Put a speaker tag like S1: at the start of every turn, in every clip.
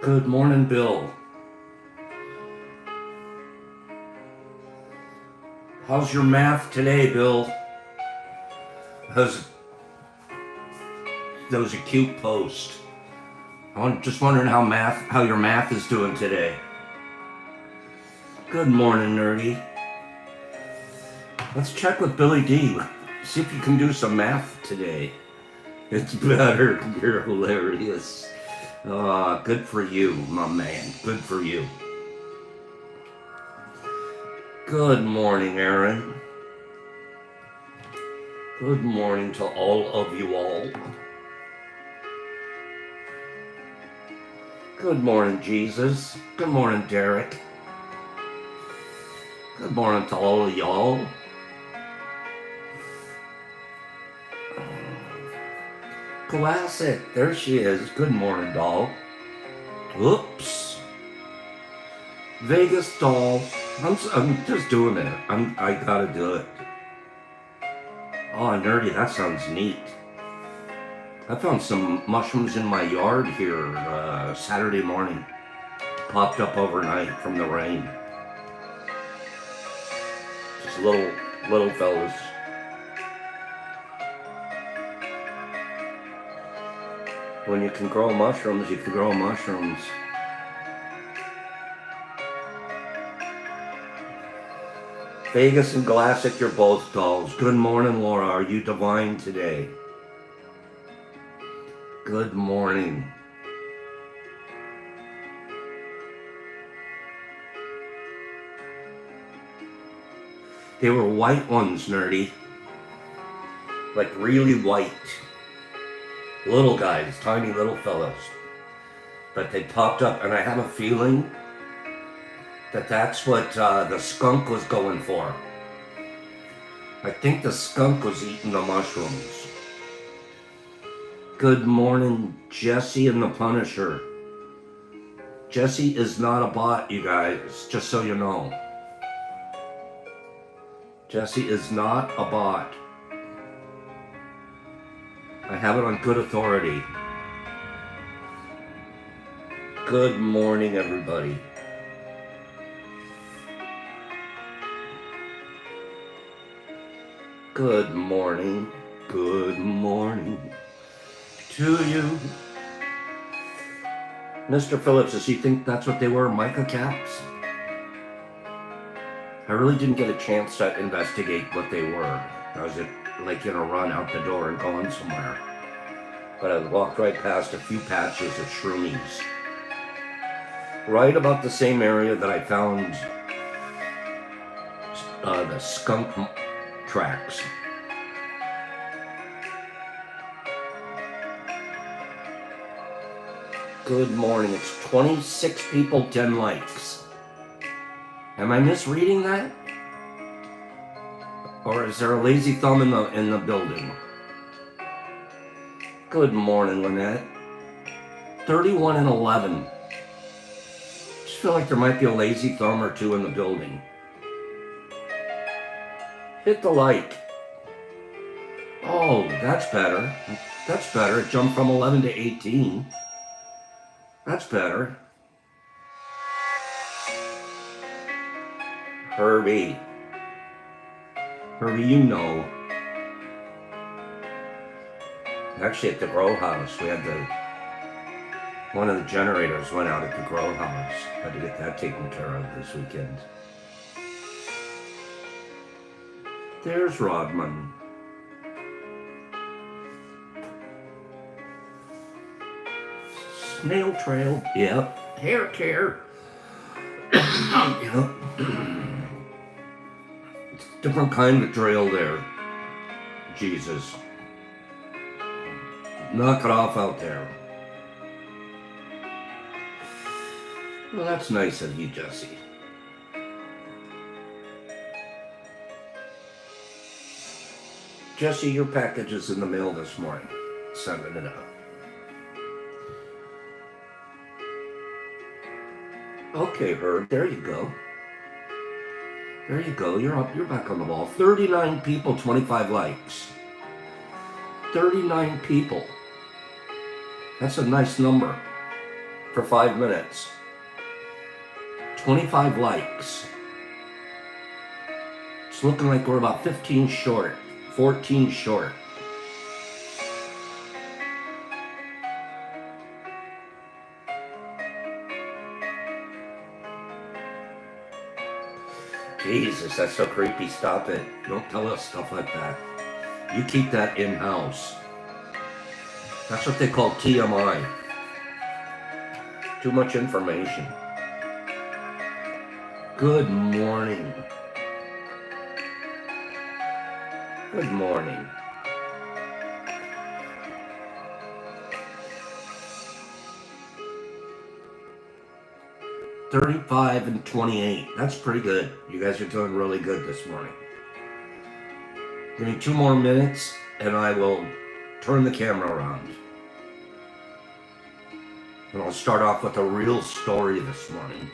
S1: Good morning, Bill. How's your math today, Bill? That was a cute post. I'm just wondering how your math is doing today. Good morning, nerdy. Let's check with Billy D. See if you can do some math today. It's better. You're hilarious. Good for you, my man. Good for you. Good morning, Aaron. Good morning to all of you all. Good morning, Jesus. Good morning, Derek. Good morning to all of y'all. Classic. There she is. Good morning, doll. Oops. Vegas doll. I'm just doing it. I gotta do it. Oh, nerdy. That sounds neat. I found some mushrooms in my yard here Saturday morning. Popped up overnight from the rain. Just little fellas. When you can grow mushrooms, you can grow mushrooms. Vegas and Glassic, you're both dolls. Good morning, Laura. Are you divine today? Good morning. They were white ones, nerdy. Like really white. Little guys, tiny little fellows. But they popped up, and I have a feeling that that's what the skunk was going for. I think the skunk was eating the mushrooms. Good morning, Jesse and the Punisher. Jesse is not a bot, you guys, just so you know. Jesse is not a bot. I have it on good authority. Good morning, everybody. Good morning. Good morning to you. Mr. Phillips, does he think that's what they were, mica caps? I really didn't get a chance to investigate what they were. I was like in a run out the door and going somewhere. But I walked right past a few patches of shroomies. Right about the same area that I found the skunk tracks. Good morning. It's 26 people, 10 likes. Am I misreading that? Or is there a lazy thumb in the building? Good morning, Lynette. 31 and 11. Just feel like there might be a lazy thumb or two in the building. Hit the like. Oh, that's better. That's better. It jumped from 11 to 18. That's better. Herbie. Herbie, you know. Actually, at the grow house, we had one of the generators went out at the grow house. Had to get that taken care of this weekend. There's Rodman. Snail trail. Yep. Hair care. Yep. It's a different kind of trail there. Jesus. Knock it off out there. Well, that's nice of you, Jesse. Jesse, your package is in the mail this morning. Sending it out. Okay, Herb, there you go. There you go. You're up. You're back on the ball. 39 people, 25 likes. 39 people. That's a nice number. for 5 minutes. 25 likes. It's looking like we're about 15 short, 14 short. Jesus, that's so creepy. Stop it. Don't tell us stuff like that. You keep that in-house. That's what they call TMI. Too much information. Good morning. Good morning. $35 and $28. That's pretty good. You guys are doing really good this morning. Give me 2 more minutes and I will turn the camera around. And I'll start off with a real story this morning.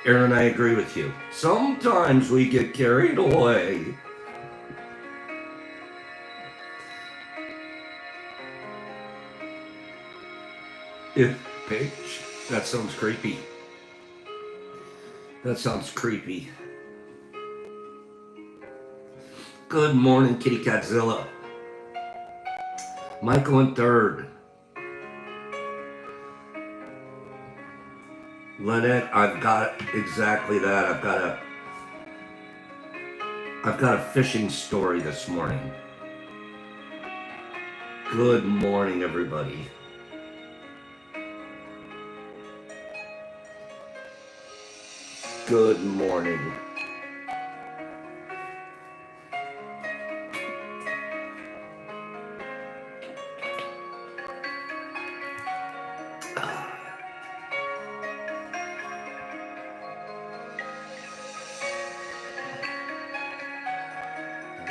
S1: Aaron, I agree with you. Sometimes we get carried away. Page. That sounds creepy. That sounds creepy. Good morning, Kitty Catzilla. Michael in third. Lynette, I've got exactly that. I've got a fishing story this morning. Good morning, everybody. Good morning.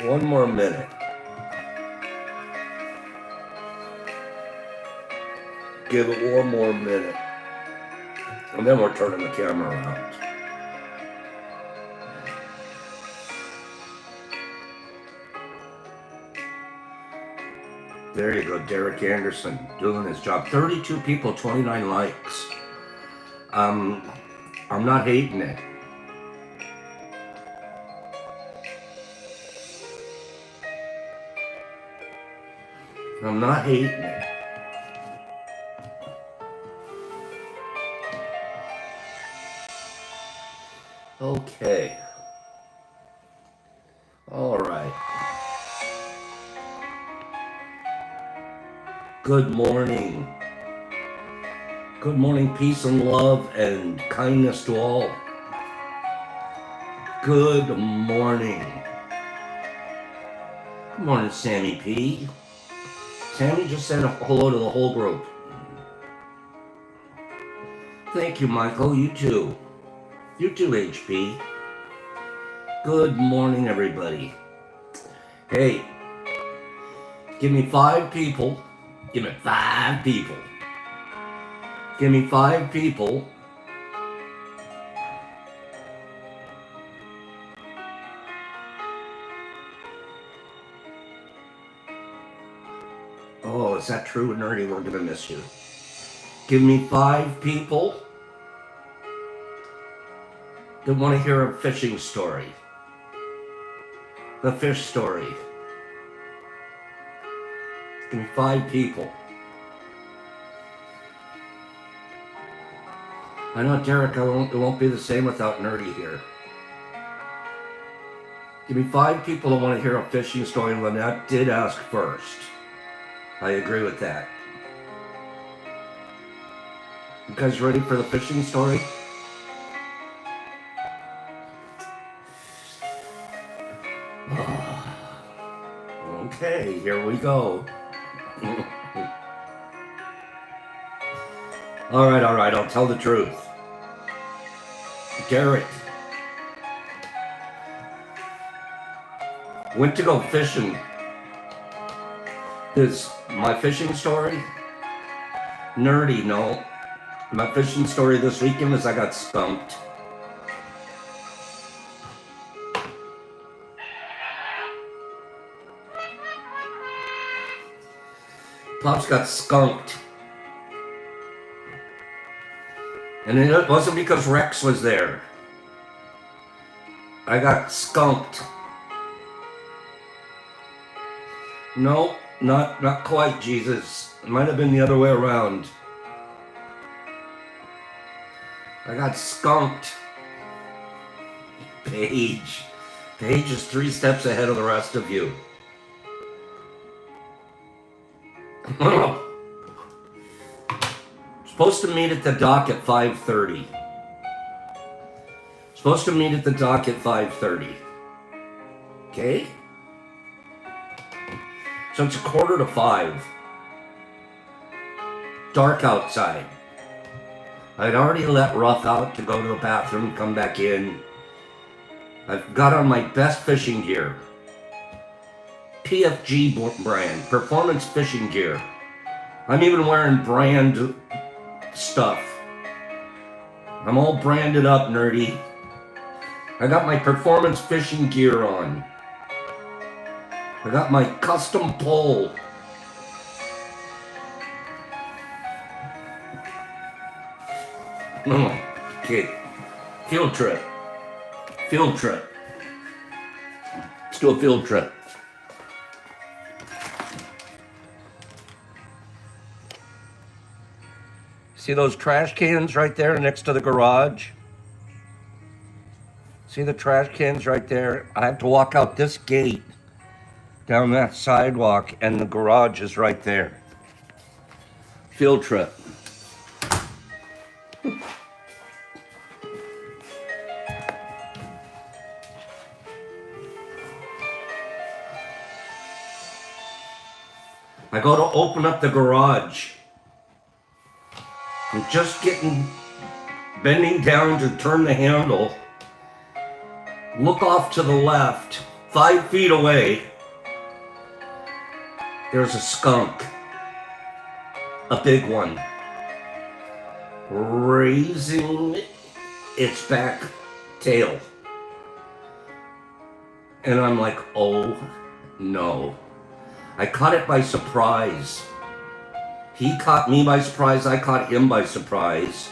S1: One more minute. Give it one more minute. And then we're turning the camera around. There you go, Derek Anderson doing his job. 32 people, 29 likes. I'm not hating it. I'm not hating it. Okay. All right. Good morning. Good morning, peace and love and kindness to all. Good morning. Good morning, Sammy P. Sammy just said hello to the whole group. Thank you, Michael. You too. You too, HP. Good morning, everybody. Hey, give me 5 people. Give me 5 people. Give me 5 people. Oh, is that true, Nerdy? We're gonna miss you. Give me 5 people that want to hear a fishing story. The fish story. Give me 5 people. I know, Derek, it won't be the same without Nerdy here. Give me 5 people that want to hear a fishing story. Lynette did ask first. I agree with that. You guys ready for the fishing story? Okay, here we go. All right, I'll tell the truth. Derek went to go fishing. Is my fishing story? Nerdy, no. My fishing story this weekend was I got skunked. Pops got skunked. And it wasn't because Rex was there. I got skunked. No, not quite, Jesus. It might have been the other way around. I got skunked. Paige. Paige is 3 steps ahead of the rest of you. Supposed to meet at the dock at 5:30. Supposed to meet at the dock at 5:30. Okay? So it's 4:45. Dark outside. I'd already let Ruff out to go to the bathroom, come back in. I've got on my best fishing gear. PFG brand, performance fishing gear. I'm even wearing brand stuff. I'm all branded up, nerdy. I got my performance fishing gear on. I got my custom pole. Okay, field trip. Field trip. Let's do a field trip. See those trash cans right there next to the garage? See the trash cans right there? I have to walk out this gate down that sidewalk, and the garage is right there. Field trip. I go to open up the garage. I'm just bending down to turn the handle. Look off to the left, 5 feet away. There's a skunk. A big one. Raising its back tail. And I'm like, oh no. I caught it by surprise. He caught me by surprise, I caught him by surprise.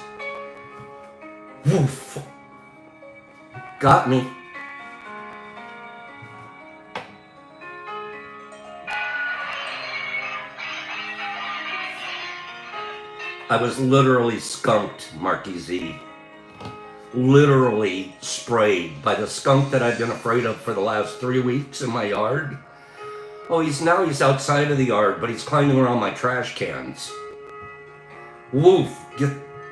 S1: Woof. Got me. I was literally skunked, Marky Z. Literally sprayed by the skunk that I've been afraid of for the last 3 weeks in my yard. Oh, he's outside of the yard, but he's climbing around my trash cans. Woof!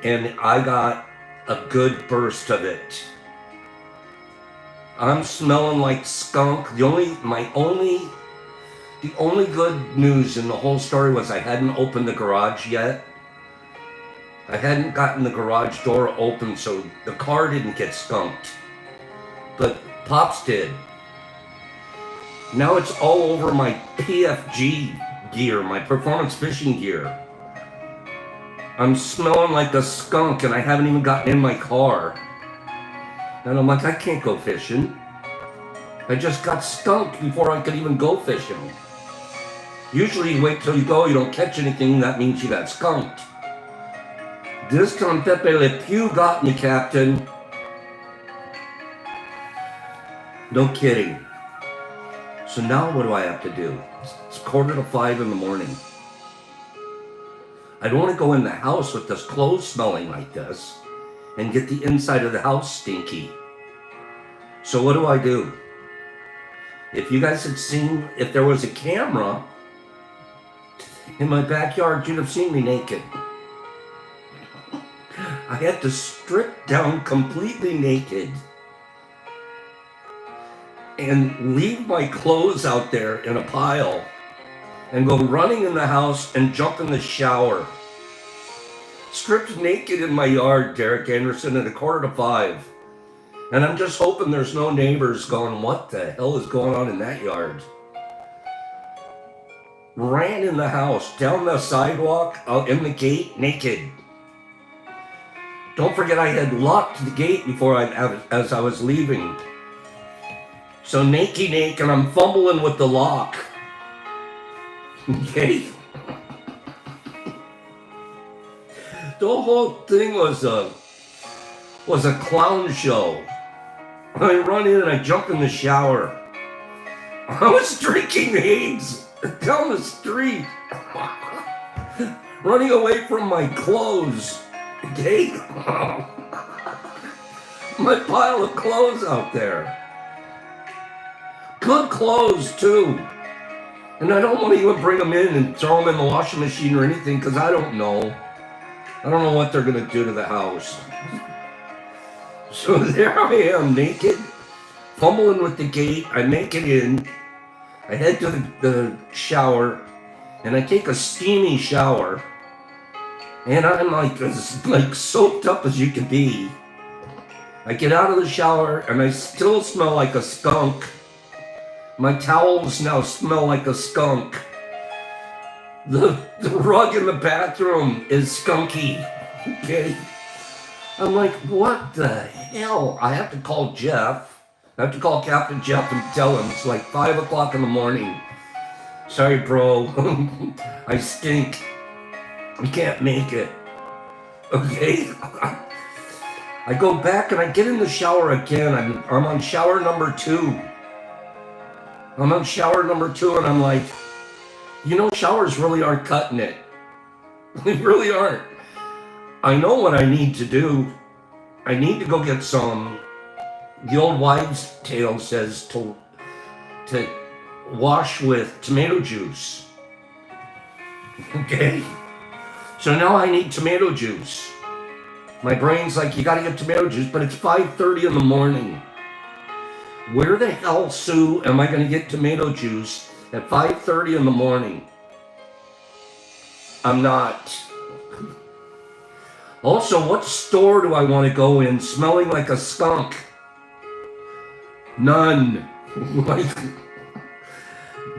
S1: And I got a good burst of it. I'm smelling like skunk. The only good news in the whole story was I hadn't opened the garage yet. I hadn't gotten the garage door open, so the car didn't get skunked. But Pops did. Now it's all over my PFG gear, my performance fishing gear. I'm smelling like a skunk and I haven't even gotten in my car. And I'm like, I can't go fishing. I just got skunked before I could even go fishing. Usually you wait till you go, you don't catch anything, that means you got skunked. This time Pepe Le Pew got me, Captain. No kidding. So now what do I have to do? It's 4:45 in the morning. I don't want to go in the house with this clothes smelling like this and get the inside of the house stinky. So what do? If you guys had seen, if there was a camera in my backyard, you'd have seen me naked. I had to strip down completely naked and leave my clothes out there in a pile and go running in the house and jump in the shower. Stripped naked in my yard, Derek Anderson, at 4:45. And I'm just hoping there's no neighbors going, what the hell is going on in that yard? Ran in the house, down the sidewalk, out in the gate, naked. Don't forget I had locked the gate as I was leaving. So naked, and I'm fumbling with the lock. Okay? The whole thing was was a clown show. I run in and I jump in the shower. I was drinking eggs down the street, running away from my clothes. Okay? My pile of clothes out there. Good clothes, too. And I don't want to even bring them in and throw them in the washing machine or anything, because I don't know. I don't know what they're going to do to the house. So there I am, naked, fumbling with the gate. I make it in. I head to the shower, and I take a steamy shower. And I'm like as soaked up as you can be. I get out of the shower, and I still smell like a skunk. My towels now smell like a skunk. The rug in the bathroom is skunky. Okay? I'm like, what the hell? I have to call Jeff. I have to call Captain Jeff and tell him it's like 5 o'clock in the morning. Sorry, bro. I stink. I can't make it. Okay? I go back and I get in the shower again. I'm on shower number 2. I'm on shower number 2 and I'm like, showers really aren't cutting it. They really aren't. I know what I need to do. I need to go get some. The old wives' tale says to wash with tomato juice. Okay? So now I need tomato juice. My brain's like, you gotta get tomato juice, but it's 5:30 in the morning. Where the hell, Sue, am I gonna get tomato juice at 5:30 in the morning? I'm not. Also, what store do I want to go in smelling like a skunk? None. Like,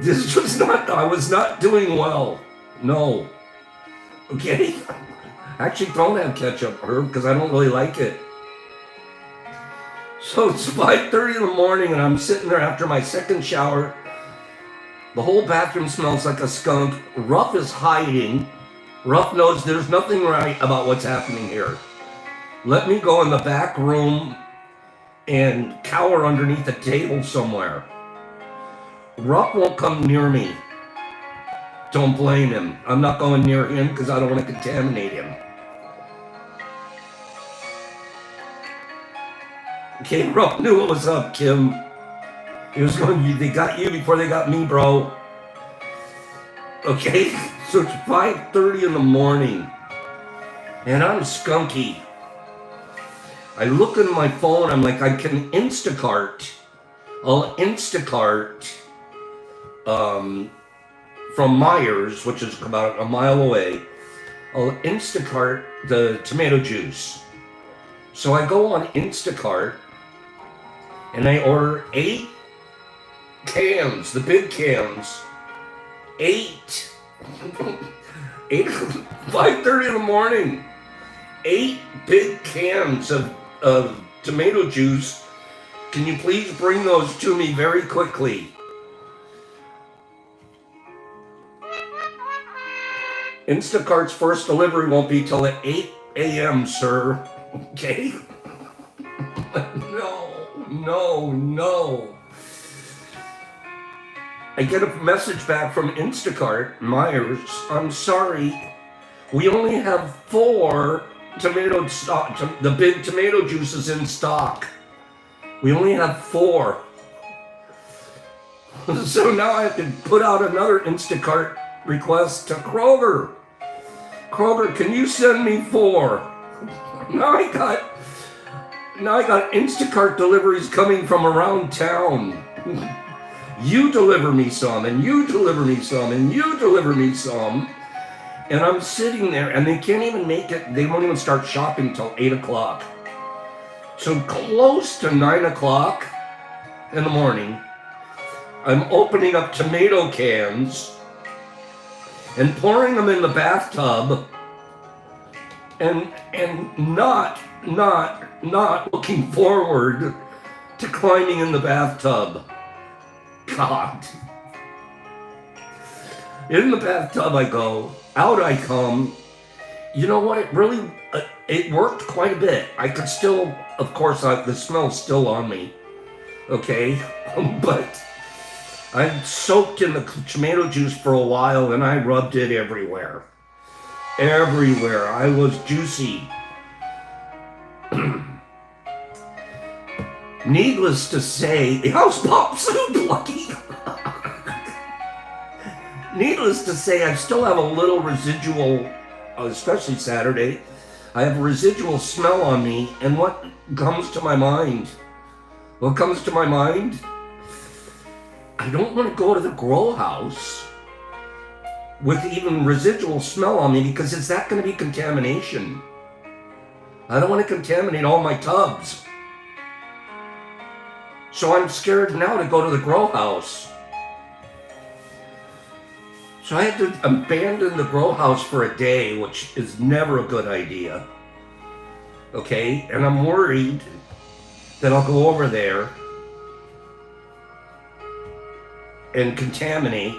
S1: this was not, I was not doing well. No. Okay? Actually, don't have ketchup, Herb, because I don't really like it. So it's 5:30 in the morning, and I'm sitting there after my second shower. The whole bathroom smells like a skunk. Ruff is hiding. Ruff knows there's nothing right about what's happening here. Let me go in the back room and cower underneath a table somewhere. Ruff won't come near me. Don't blame him. I'm not going near him because I don't want to contaminate him. Okay, Ruff knew what was up, Kim. He was going, they got you before they got me, bro. Okay, so it's 5:30 in the morning, and I'm skunky. I look at my phone, I'm like, I can Instacart. I'll Instacart from Myers, which is about a mile away. I'll Instacart the tomato juice. So I go on Instacart, and I order 8 cans, the big cans. 8. 5:30 in the morning. 8 big cans of tomato juice. Can you please bring those to me very quickly? Instacart's first delivery won't be till at 8 a.m., sir. Okay? No. I get a message back from Instacart, Myers. I'm sorry, we only have 4 tomato stock. The big tomato juices in stock. We only have 4. So now I have to put out another Instacart request to Kroger. Kroger, can you send me 4? Now I got Instacart deliveries coming from around town. You deliver me some, and you deliver me some, and you deliver me some. And I'm sitting there, and they can't even make it. They won't even start shopping till 8 o'clock. So close to 9 o'clock in the morning, I'm opening up tomato cans and pouring them in the bathtub, and not looking forward to climbing in the bathtub. God. In the bathtub I go, out I come. you know what? It really, it worked quite a bit. I could still, of course, the smell's still on me. Okay, but I soaked in the tomato juice for a while and I rubbed it everywhere. Everywhere. I was juicy. Needless to say, how's Pop Soup, Lucky? Needless to say, I still have a little residual, especially Saturday, I have a residual smell on me, and what comes to my mind? What comes to my mind? I don't want to go to the grow house with even residual smell on me, because is that going to be contamination? I don't want to contaminate all my tubs. So I'm scared now to go to the grow house. So I had to abandon the grow house for a day, which is never a good idea. Okay, and I'm worried that I'll go over there and contaminate.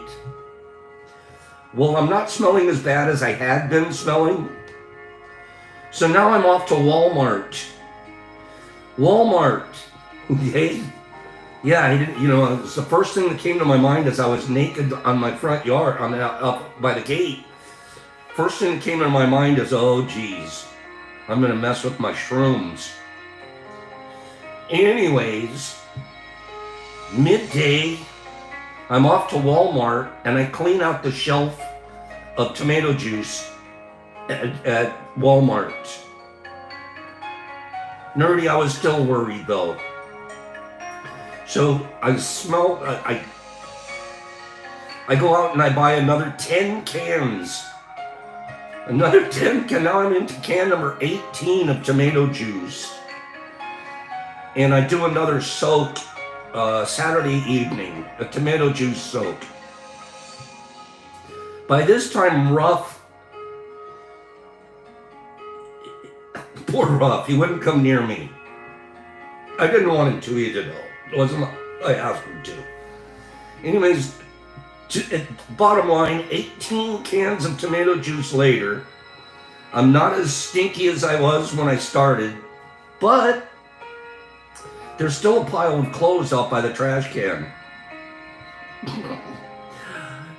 S1: Well, I'm not smelling as bad as I had been smelling. So now I'm off to Walmart. Walmart, okay? Yeah, I didn't, it was the first thing that came to my mind as I was naked on my front yard, up by the gate. First thing that came to my mind is, oh geez, I'm gonna mess with my shrooms. Anyways, midday, I'm off to Walmart and I clean out the shelf of tomato juice at Walmart. Nerdy, I was still worried though. So I smell, I go out and I buy another 10 cans. Another 10 cans. Now I'm into can number 18 of tomato juice. And I do another soak Saturday evening, a tomato juice soak. By this time, Ruff, poor Ruff, he wouldn't come near me. I didn't want him to either though. It wasn't I asked him to. Anyways, bottom line, 18 cans of tomato juice later, I'm not as stinky as I was when I started, but there's still a pile of clothes out by the trash can.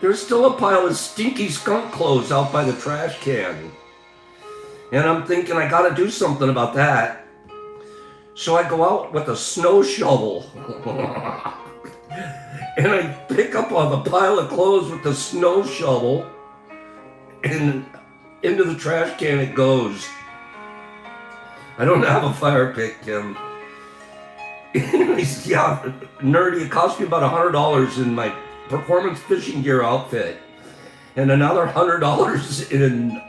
S1: There's still a pile of stinky skunk clothes out by the trash can. And I'm thinking I gotta do something about that. So I go out with a snow shovel. And I pick up on the pile of clothes with the snow shovel. And into the trash can it goes. I don't have a fire pit, Kim. Anyways, yeah, nerdy, it cost me about $100 in my performance fishing gear outfit. And another $100 in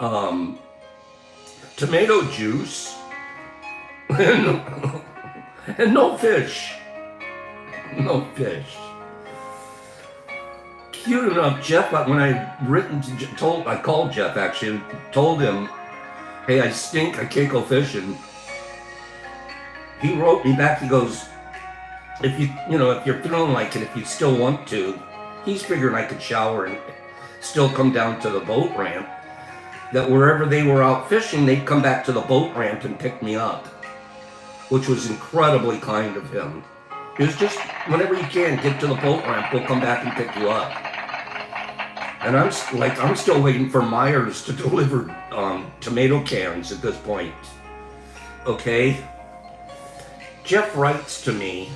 S1: tomato juice. And no fish. No fish. Cute enough, Jeff, when I called Jeff actually and told him, hey, I stink, I can't go fishing. He wrote me back, he goes, if you're feeling like it, if you still want to, he's figuring I could shower and still come down to the boat ramp. That wherever they were out fishing, they'd come back to the boat ramp and pick me up, which was incredibly kind of him. It was just, whenever you can, get to the boat ramp, we'll come back and pick you up. And I'm still waiting for Myers to deliver tomato cans at this point. Okay? Jeff writes to me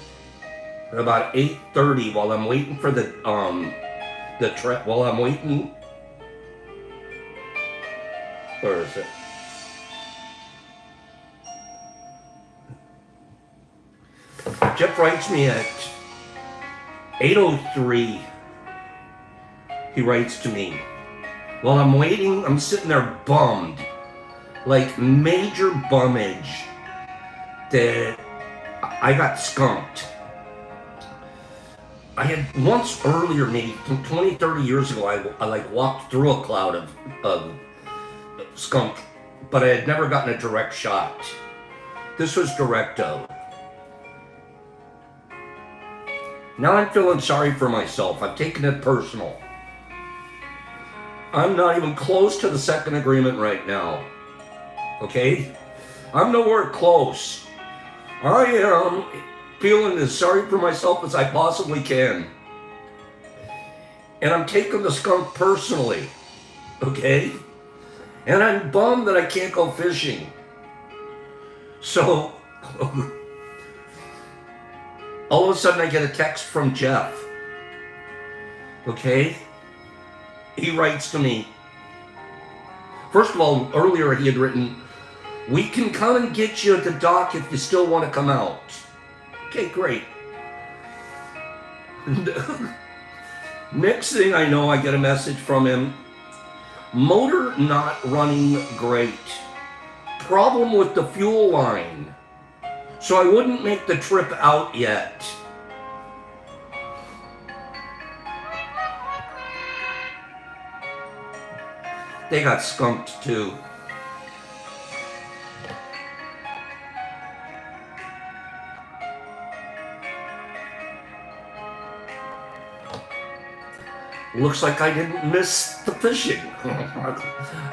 S1: at about 8:30 while I'm waiting for while I'm waiting. Where is it? Jeff writes me at 8:03. He writes to me. While I'm waiting, I'm sitting there bummed. Like major bummage that I got skunked. I had once earlier, maybe 20, 30 years ago, I like walked through a cloud of skunk, but I had never gotten a direct shot. This was directo. Now I'm feeling sorry for myself. I'm taking it personal. I'm not even close to the second agreement right now. okay? I'm nowhere close. I am feeling as sorry for myself as I possibly can. And I'm taking the skunk personally, okay? And I'm bummed that I can't go fishing. So, all of a sudden I get a text from Jeff, okay? He writes to me. First of all, earlier he had written, "We can come and get you at the dock if you still want to come out." Okay, great. Next thing I know, I get a message from him. "Motor not running great. Problem with the fuel line. So I wouldn't make the trip out yet." They got skunked too. Looks like I didn't miss the fishing.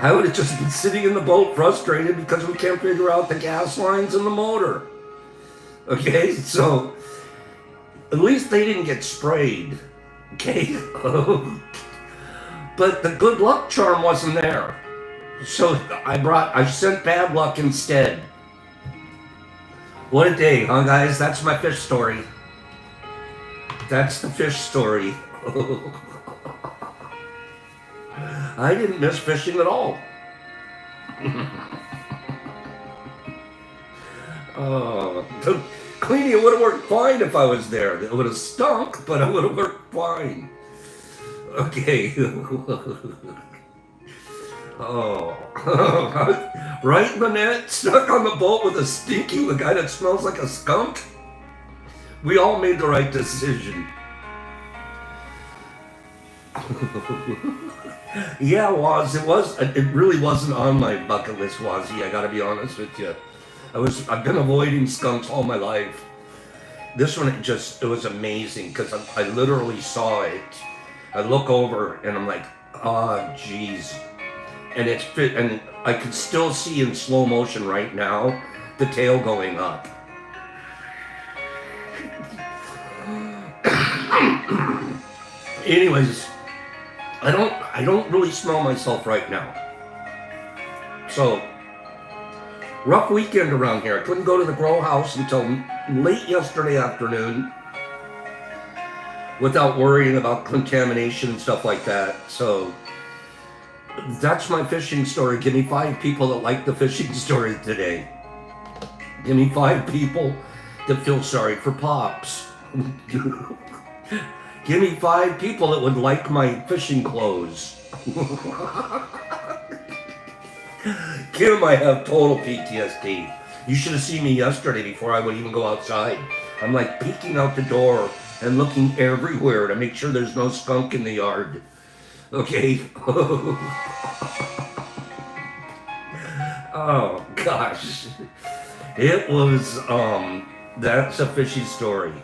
S1: I would have just been sitting in the boat frustrated because we can't figure out the gas lines and the motor. Okay, so at least they didn't get sprayed. Okay, but the good luck charm wasn't there. So I sent bad luck instead. What a day, huh, guys? That's my fish story. That's the fish story. I didn't miss fishing at all. Cleaning would have worked fine if I was there. It would have stunk, but it would have worked fine. Okay. Oh. Right, Manette? Stuck on the boat with a guy that smells like a skunk? We all made the right decision. Yeah, Waz, it really wasn't on my bucket list, Wazzy, I gotta be honest with you. I've been avoiding skunks all my life. This one, it was amazing, because I literally saw it. I look over, and I'm like, oh, geez. And and I can still see in slow motion right now, the tail going up. Anyways, I don't really smell myself right now. So, rough weekend around here. I couldn't go to the grow house until late yesterday afternoon without worrying about contamination and stuff like that. So, that's my fishing story. Give me 5 people that like the fishing story today. Give me 5 people that feel sorry for Pops. Give me 5 people that would like my fishing clothes. Kim, I have total PTSD. You should have seen me yesterday before I would even go outside. I'm like peeking out the door and looking everywhere to make sure there's no skunk in the yard. Okay? Oh, gosh. It was, that's a fishy story.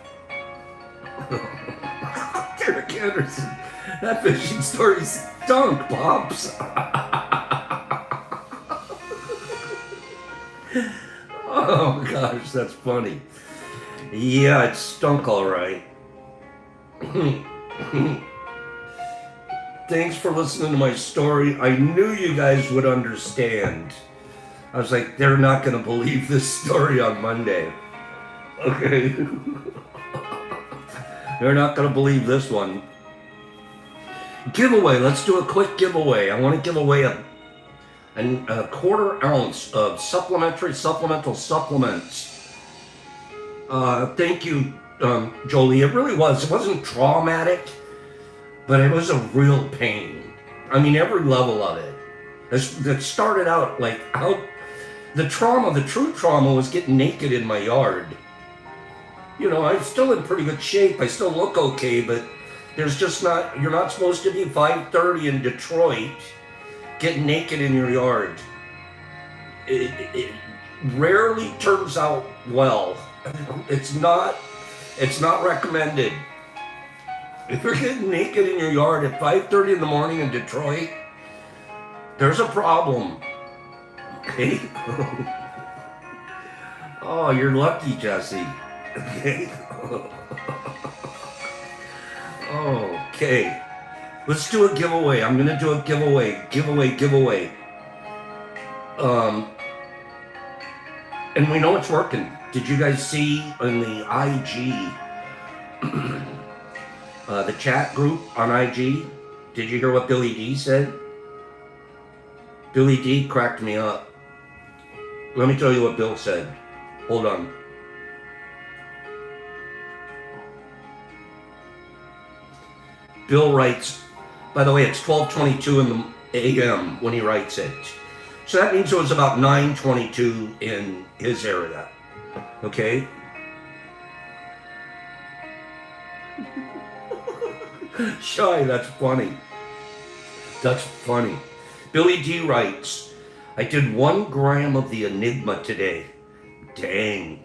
S1: Derek Anderson, that fishing story stunk, Pops. Oh, gosh, that's funny. Yeah, it stunk all right. Thanks for listening to my story. I knew you guys would understand. I was like, they're not going to believe this story on Monday. Okay. They're not going to believe this one. Giveaway. Let's do a quick giveaway. I want to give away a quarter ounce of supplemental supplements. Thank you, Jolie. It really was. It wasn't traumatic, but it was a real pain. I mean, every level of it. That started out like how the true trauma was getting naked in my yard. You know, I'm still in pretty good shape. I still look okay, but you're not supposed to be 5:30 in Detroit getting naked in your yard. It rarely turns out well. It's not recommended. If you're getting naked in your yard at 5:30 in the morning in Detroit, there's a problem. Okay. Oh, you're lucky, Jesse. Okay. Okay. Let's do a giveaway. I'm gonna do a giveaway. Giveaway. And we know it's working. Did you guys see in the IG, the chat group on IG? Did you hear what Billy D said? Billy D cracked me up. Let me tell you what Bill said. Hold on. Bill writes, by the way, it's 12:22 in the a.m. when he writes it. So that means it was about 9:22 in his area. Okay? Shy, that's funny. That's funny. Billy D writes, I did 1 gram of the Enigma today. Dang.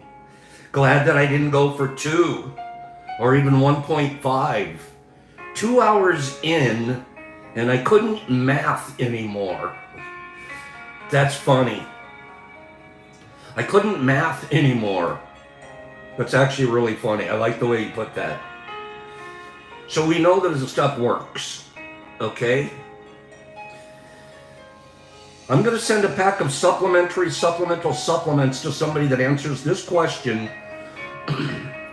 S1: Glad that I didn't go for 2 or even 1.5. 2 hours in, and I couldn't math anymore. That's funny. I couldn't math anymore. That's actually really funny. I like the way you put that. So we know that the stuff works. Okay? I'm going to send a pack of supplemental supplements to somebody that answers this question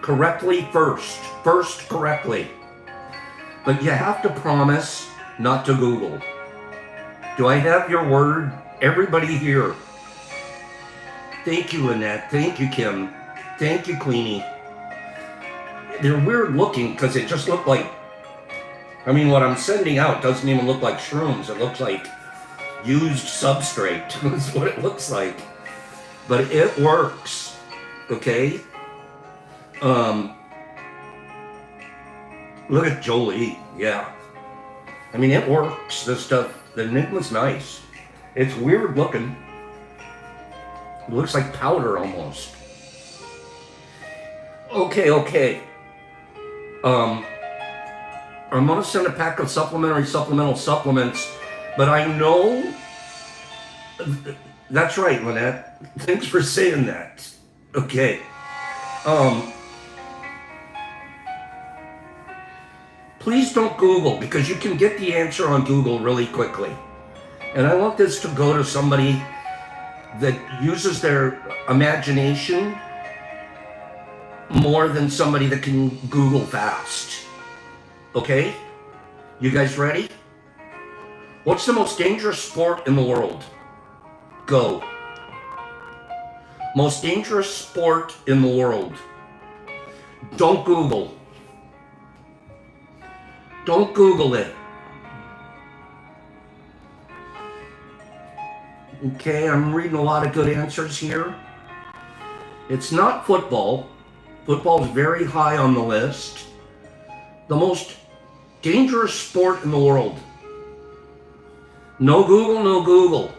S1: correctly first. First correctly. But you have to promise not to Google. Do I have your word? Everybody here. Thank you, Annette. Thank you, Kim. Thank you, Queenie. They're weird looking because it just looked like, I mean, what I'm sending out doesn't even look like shrooms. It looks like used substrate. That's what it looks like. But it works. Okay? Look at Jolie. Yeah. I mean, it works. This stuff, the Enigma's nice. It's weird looking. It looks like powder almost. Okay. I'm gonna send a pack of supplemental supplements, but I know that's right, Lynette. Thanks for saying that. Okay. Please don't Google, because you can get the answer on Google really quickly. And I want this to go to somebody that uses their imagination more than somebody that can Google fast. Okay? You guys ready? What's the most dangerous sport in the world? Go. Most dangerous sport in the world. Don't Google. Don't Google it. Okay, I'm reading a lot of good answers here. It's not football. Football is very high on the list. The most dangerous sport in the world. No Google, no Google.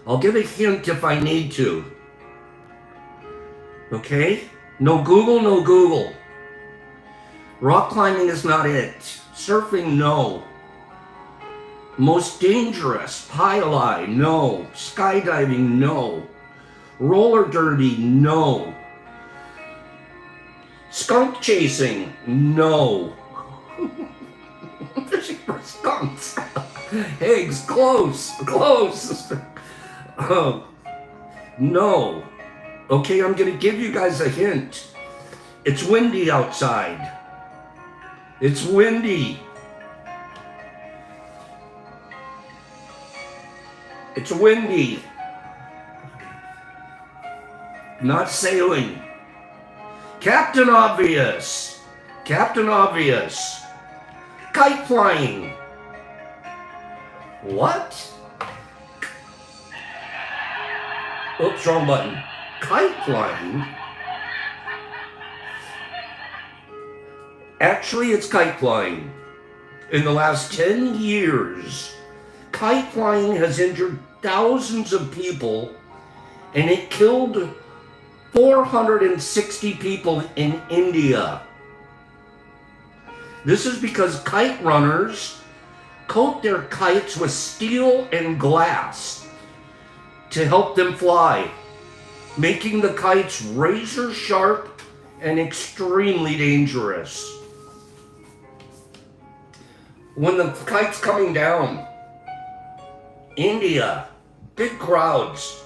S1: I'll give a hint if I need to. Okay? No Google, no Google. Rock climbing is not it. Surfing, no. Most dangerous, pile-eye, no. Skydiving, no. Roller derby, no. Skunk chasing, no. Fishing for skunks. Eggs, close. Oh, no. Okay, I'm gonna give you guys a hint. It's windy outside. It's windy. It's windy. Not sailing. Captain Obvious. Captain Obvious. Kite flying. What? Oops, wrong button. Kite flying? Actually, it's kite flying. In the last 10 years, kite flying has injured thousands of people, and it killed 460 people in India. This is because kite runners coat their kites with steel and glass to help them fly, making the kites razor sharp and extremely dangerous. When the kite's coming down, India, big crowds,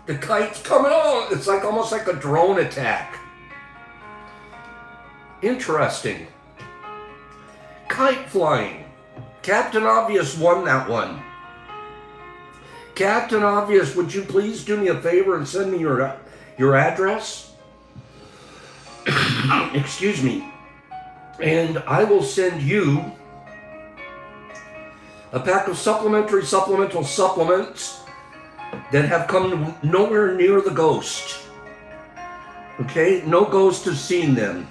S1: the kite's coming on, it's like almost like a drone attack. Interesting. Kite flying. Captain Obvious won that one. Captain Obvious, would you please do me a favor and send me your address? Excuse me. And I will send you a pack of supplemental supplements that have come nowhere near the ghost. Okay? No ghost has seen them.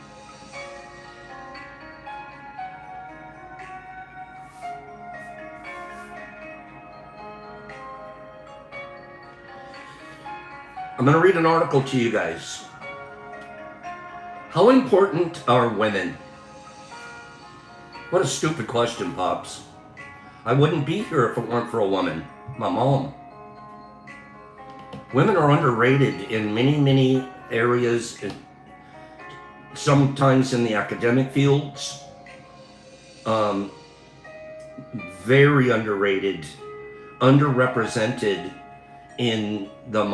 S1: I'm going to read an article to you guys. How important are women? What a stupid question, Pops. I wouldn't be here if it weren't for a woman, my mom. Women are underrated in many, many areas, sometimes in the academic fields. Very underrated, underrepresented in the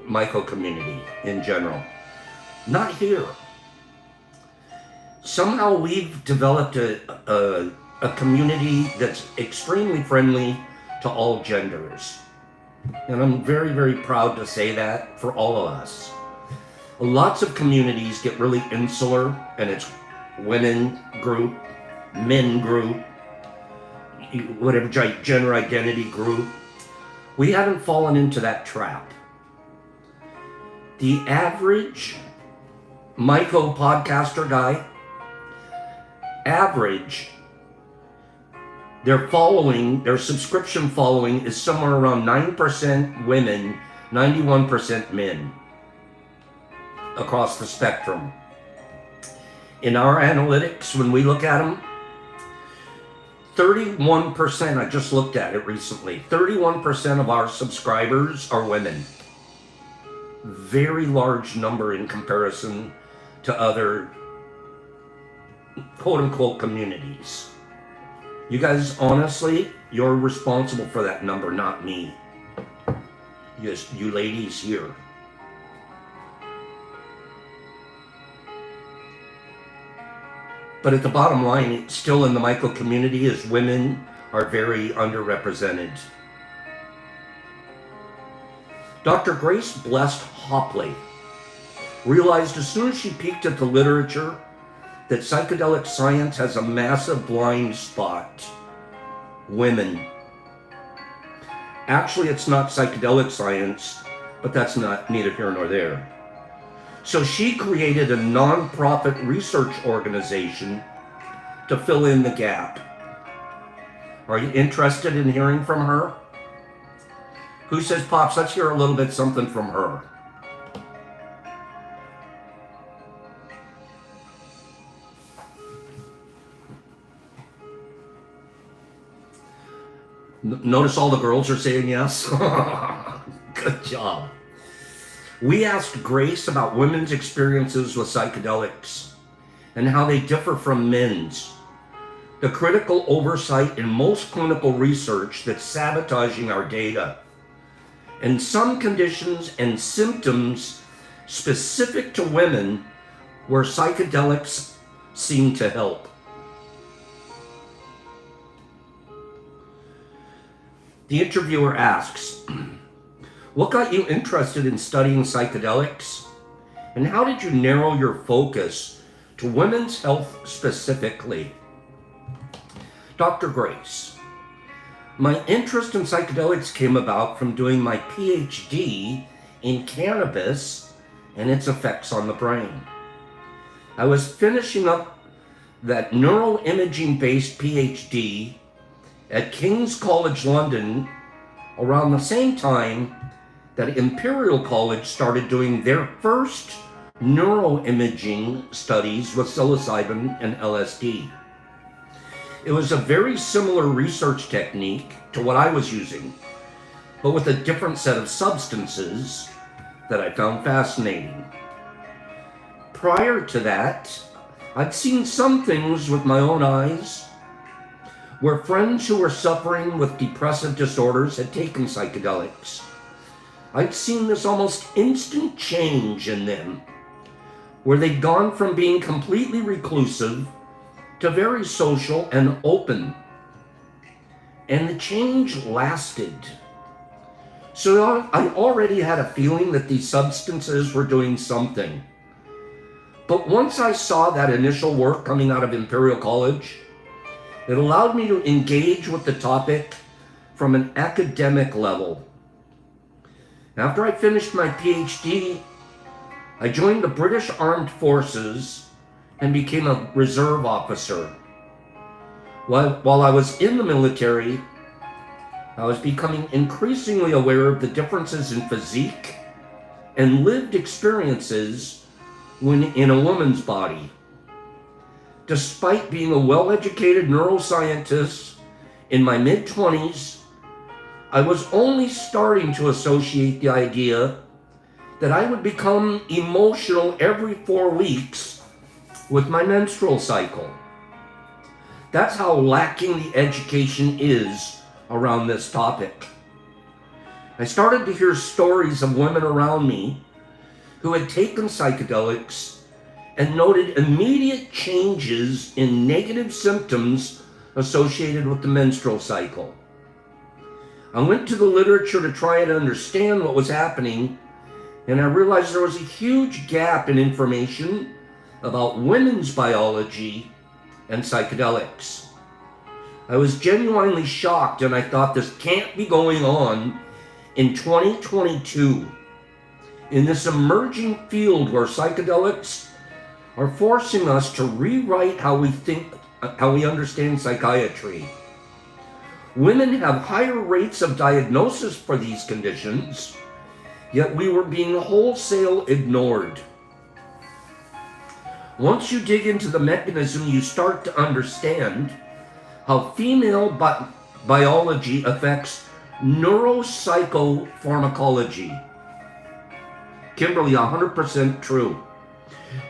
S1: myco community in general. Not here. Somehow we've developed a community that's extremely friendly to all genders. And I'm very, very proud to say that for all of us. Lots of communities get really insular, and it's women group, men group, whatever gender identity group. We haven't fallen into that trap. The average myco podcaster guy, their subscription following is somewhere around 9% women, 91% men across the spectrum. In our analytics, when we look at them, 31%, I just looked at it recently, 31% of our subscribers are women. Very large number in comparison to other quote-unquote communities. You guys, honestly, you're responsible for that number, not me. Just you ladies here. But at the bottom line, still in the myco community, is women are very underrepresented. Dr. Grace Blessed Hopley realized as soon as she peeked at the literature that psychedelic science has a massive blind spot. Women. Actually, it's not psychedelic science, but that's neither here nor there. So she created a non-profit research organization to fill in the gap. Are you interested in hearing from her? Who says, Pops, let's hear a little bit something from her. Notice all the girls are saying yes? Good job. We asked Grace about women's experiences with psychedelics and how they differ from men's. The critical oversight in most clinical research that's sabotaging our data. And some conditions and symptoms specific to women where psychedelics seem to help. The interviewer asks, what got you interested in studying psychedelics? And how did you narrow your focus to women's health specifically? Dr. Grace, my interest in psychedelics came about from doing my PhD in cannabis and its effects on the brain. I was finishing up that neuroimaging-based PhD at King's College London around the same time that Imperial College started doing their first neuroimaging studies with psilocybin and LSD. It was a very similar research technique to what I was using. but with a different set of substances that I found fascinating. Prior to that, I'd seen some things with my own eyes where friends who were suffering with depressive disorders had taken psychedelics. I'd seen this almost instant change in them, where they'd gone from being completely reclusive to very social and open. And the change lasted. So I already had a feeling that these substances were doing something. But once I saw that initial work coming out of Imperial College, it allowed me to engage with the topic from an academic level. After I finished my PhD, I joined the British Armed Forces and became a reserve officer. While I was in the military, I was becoming increasingly aware of the differences in physique and lived experiences when in a woman's body. Despite being a well-educated neuroscientist in my mid-20s, I was only starting to associate the idea that I would become emotional every 4 weeks with my menstrual cycle. That's how lacking the education is around this topic. I started to hear stories of women around me who had taken psychedelics and noted immediate changes in negative symptoms associated with the menstrual cycle. I went to the literature to try and understand what was happening, and I realized there was a huge gap in information about women's biology and psychedelics. I was genuinely shocked, and I thought, this can't be going on in 2022, in this emerging field where psychedelics are forcing us to rewrite how we understand psychiatry. Women have higher rates of diagnosis for these conditions, yet we were being wholesale ignored. Once you dig into the mechanism, you start to understand how female biology affects neuropsychopharmacology. Kimberly, 100% true.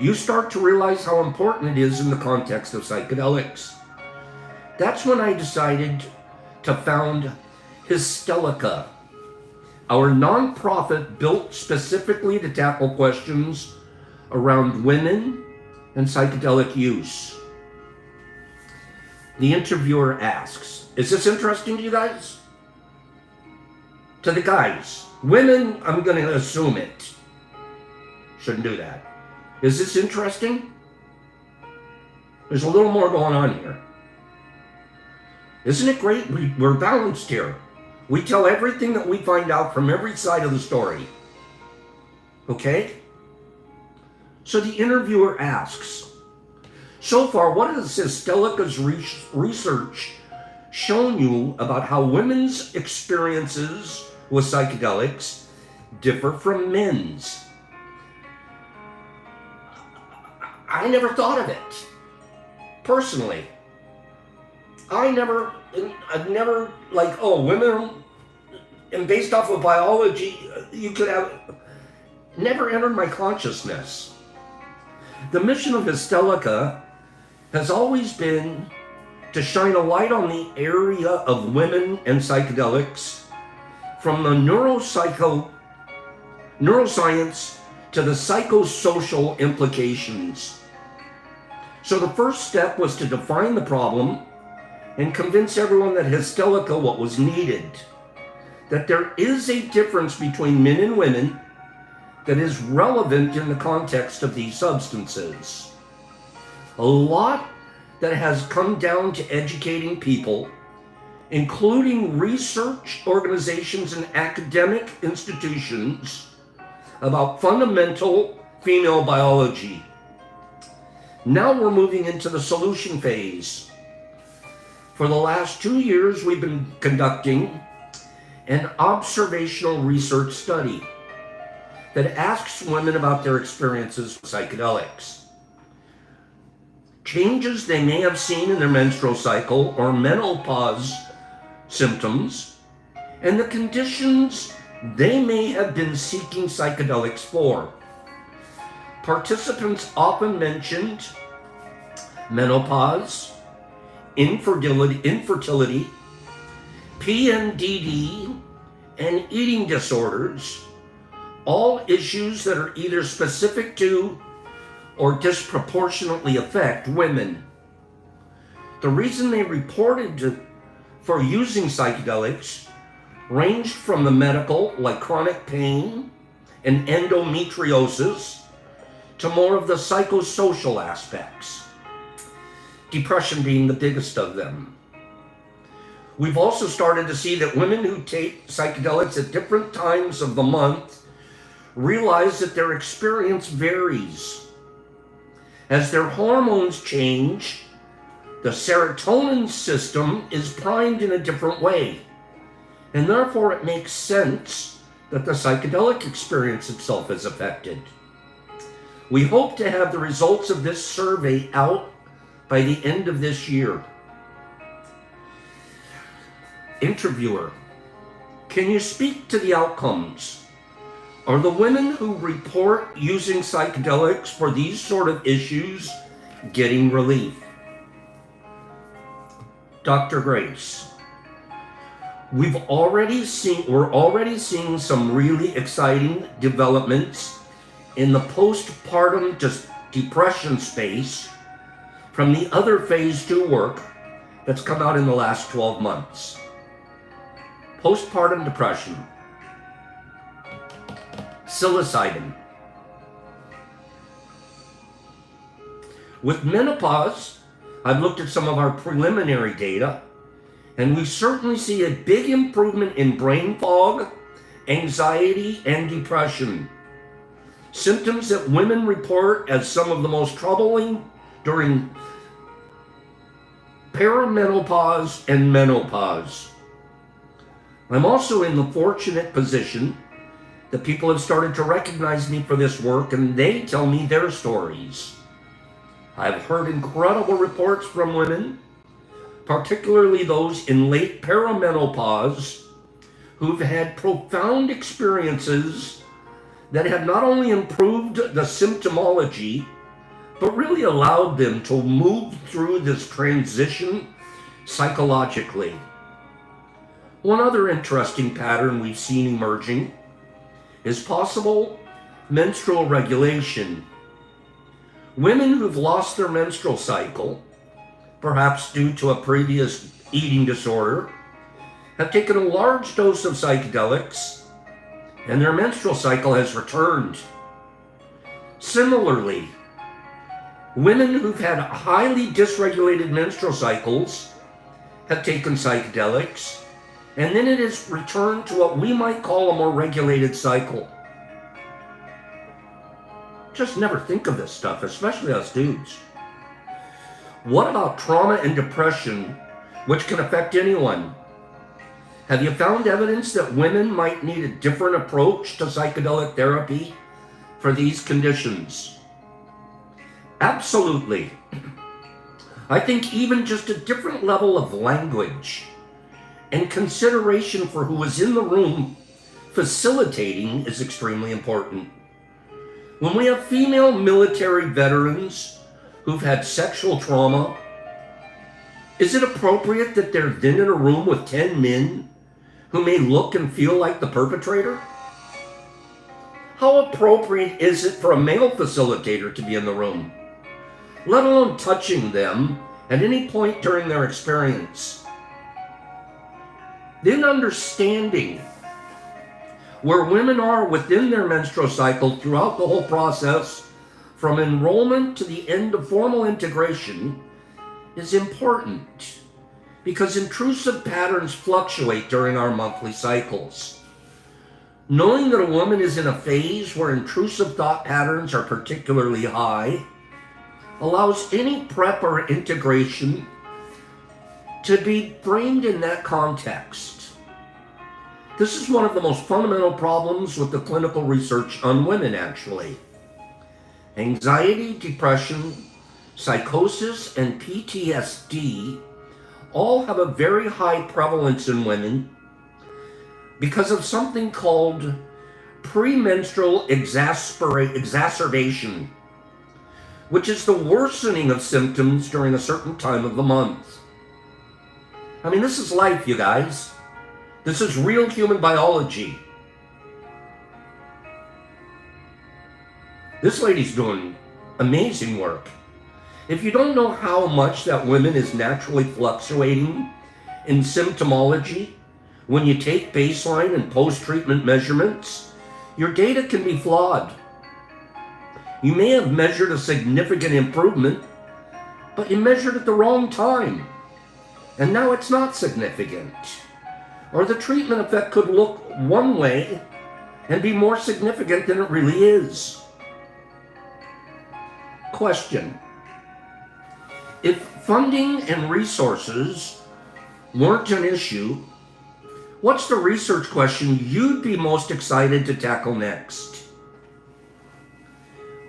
S1: You start to realize how important it is in the context of psychedelics. That's when I decided to found Hystelica, our nonprofit built specifically to tackle questions around women and psychedelic use. The interviewer asks, is this interesting to you guys? To the guys. Women, I'm going to assume it. Shouldn't do that. Is this interesting? There's a little more going on here. Isn't it great? We're balanced here. We tell everything that we find out from every side of the story. Okay? So the interviewer asks, so far, what has Hystelica's research shown you about how women's experiences with psychedelics differ from men's? I never thought of it. Personally. I've never like, oh, women, and based off of biology, you could have, never entered my consciousness. The mission of Hystelica has always been to shine a light on the area of women and psychedelics from the neuroscience to the psychosocial implications. So the first step was to define the problem and convince everyone that Hystelica what was needed, that there is a difference between men and women that is relevant in the context of these substances. A lot that has come down to educating people, including research organizations and academic institutions, about fundamental female biology. Now we're moving into the solution phase. For the last 2 years, we've been conducting an observational research study that asks women about their experiences with psychedelics, changes they may have seen in their menstrual cycle or menopause symptoms, and the conditions they may have been seeking psychedelics for. Participants often mentioned menopause, infertility, PMDD, and eating disorders, all issues that are either specific to or disproportionately affect women. The reason they reported for using psychedelics ranged from the medical, like chronic pain and endometriosis, to more of the psychosocial aspects, depression being the biggest of them. We've also started to see that women who take psychedelics at different times of the month realize that their experience varies. As their hormones change, the serotonin system is primed in a different way, and therefore it makes sense that the psychedelic experience itself is affected. We hope to have the results of this survey out by the end of this year. Interviewer: can you speak to the outcomes? Are the women who report using psychedelics for these sort of issues getting relief? Dr. Grace: we're already seeing some really exciting developments in the postpartum depression space from the other phase 2 work that's come out in the last 12 months. Postpartum depression, psilocybin. With menopause, I've looked at some of our preliminary data, and we certainly see a big improvement in brain fog, anxiety, and depression. Symptoms that women report as some of the most troubling during perimenopause and menopause. I'm also in the fortunate position that people have started to recognize me for this work, and they tell me their stories. I've heard incredible reports from women, particularly those in late perimenopause, who've had profound experiences that have not only improved the symptomology, but really allowed them to move through this transition psychologically. One other interesting pattern we've seen emerging is possible menstrual regulation. Women who've lost their menstrual cycle, perhaps due to a previous eating disorder, have taken a large dose of psychedelics, and their menstrual cycle has returned. Similarly, women who've had highly dysregulated menstrual cycles have taken psychedelics, and then it has returned to what we might call a more regulated cycle. Just never think of this stuff, especially us dudes. What about trauma and depression, which can affect anyone? Have you found evidence that women might need a different approach to psychedelic therapy for these conditions? Absolutely. I think even just a different level of language and consideration for who is in the room facilitating is extremely important. When we have female military veterans who've had sexual trauma, is it appropriate that they're then in a room with 10 men who may look and feel like the perpetrator? How appropriate is it for a male facilitator to be in the room, let alone touching them at any point during their experience? Then understanding where women are within their menstrual cycle throughout the whole process, from enrollment to the end of formal integration, is important, because intrusive patterns fluctuate during our monthly cycles. Knowing that a woman is in a phase where intrusive thought patterns are particularly high allows any prep or integration to be framed in that context. This is one of the most fundamental problems with the clinical research on women, actually. Anxiety, depression, psychosis, and PTSD all have a very high prevalence in women, because of something called premenstrual exacerbation, which is the worsening of symptoms during a certain time of the month. I mean, this is life, you guys. This is real human biology. This lady's doing amazing work. If you don't know how much that women is naturally fluctuating in symptomology, when you take baseline and post-treatment measurements, your data can be flawed. You may have measured a significant improvement, but you measured at the wrong time, and now it's not significant. Or the treatment effect could look one way and be more significant than it really is. Question: if funding and resources weren't an issue, what's the research question you'd be most excited to tackle next?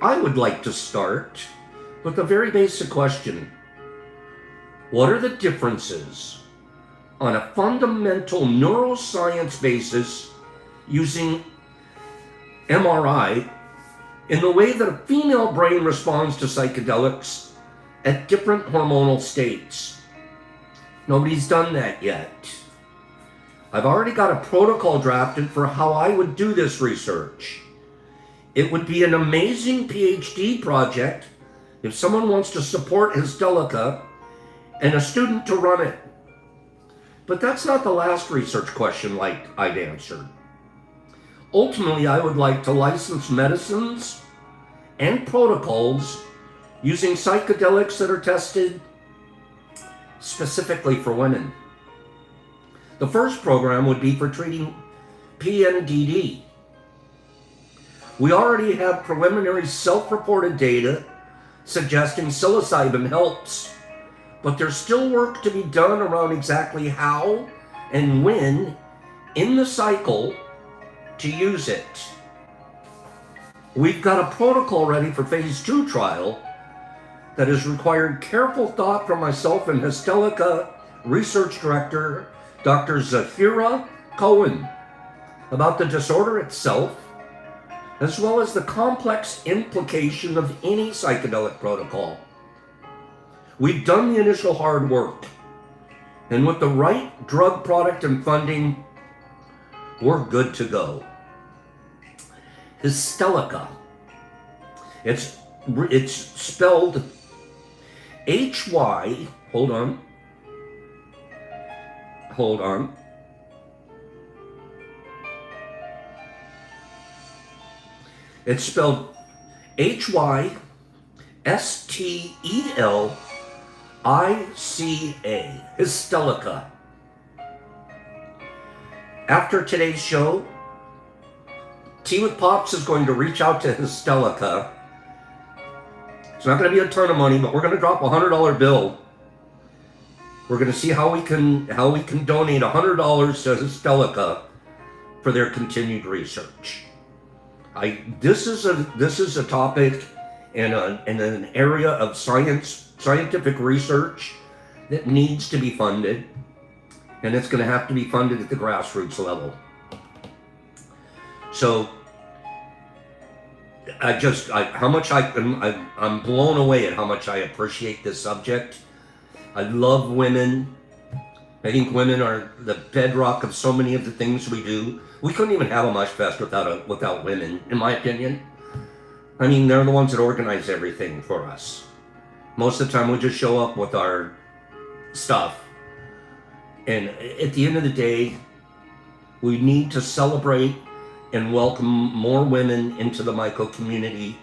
S1: I would like to start with a very basic question. What are the differences on a fundamental neuroscience basis using MRI in the way that a female brain responds to psychedelics at different hormonal states? Nobody's done that yet. I've already got a protocol drafted for how I would do this research. It would be an amazing PhD project if someone wants to support Hystelica and a student to run it. But that's not the last research question I'd answered. Ultimately, I would like to license medicines and protocols using psychedelics that are tested specifically for women. The first program would be for treating PMDD. We already have preliminary self-reported data suggesting psilocybin helps, but there's still work to be done around exactly how and when in the cycle to use it. We've got a protocol ready for phase 2 trial that has required careful thought from myself and Hystelica research director, Dr. Zahira Cohen, about the disorder itself, as well as the complex implication of any psychedelic protocol. We've done the initial hard work, and with the right drug product and funding, we're good to go. Hystelica. It's spelled H-Y, hold on. It's spelled Hystelica, Hystelica. After today's show, Tea with Pops is going to reach out to Hystelica. It's not going to be a ton of money, but we're going to drop a $100 bill. We're going to see how we can donate $100 to Hystelica for their continued research. This is a topic and an area of scientific research that needs to be funded, and it's going to have to be funded at the grassroots level. So I'm blown away at how much I appreciate this subject. I love women. I think women are the bedrock of so many of the things we do. We couldn't even have a Mush Fest without women, in my opinion. I mean, they're the ones that organize everything for us. Most of the time we just show up with our stuff. And at the end of the day, we need to celebrate and welcome more women into the myco community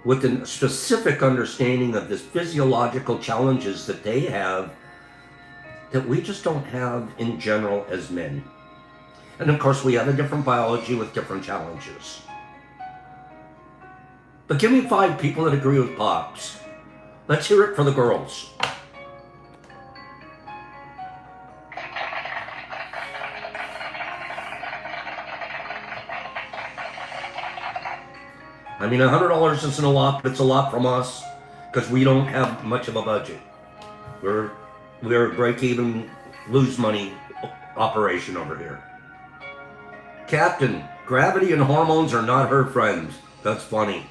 S1: with a specific understanding of the physiological challenges that they have that we just don't have in general as men. And of course, we have a different biology with different challenges. But give me 5 people that agree with Pops. Let's hear it for the girls. I mean, $100 isn't a lot, but it's a lot from us because we don't have much of a budget. We're a break-even, lose money operation over here. Captain, gravity and hormones are not her friend. That's funny.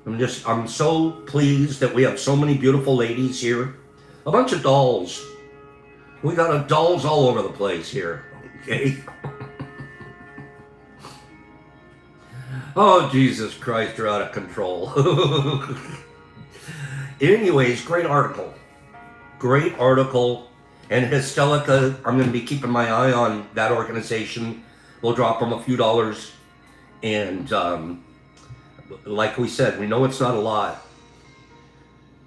S1: I'm so pleased that we have so many beautiful ladies here. A bunch of dolls. We got dolls all over the place here. Okay. Oh, Jesus Christ, you're out of control. Anyways, great article. Great article. And Hystelica, I'm going to be keeping my eye on that organization. We'll drop them a few dollars. And like we said, we know it's not a lot.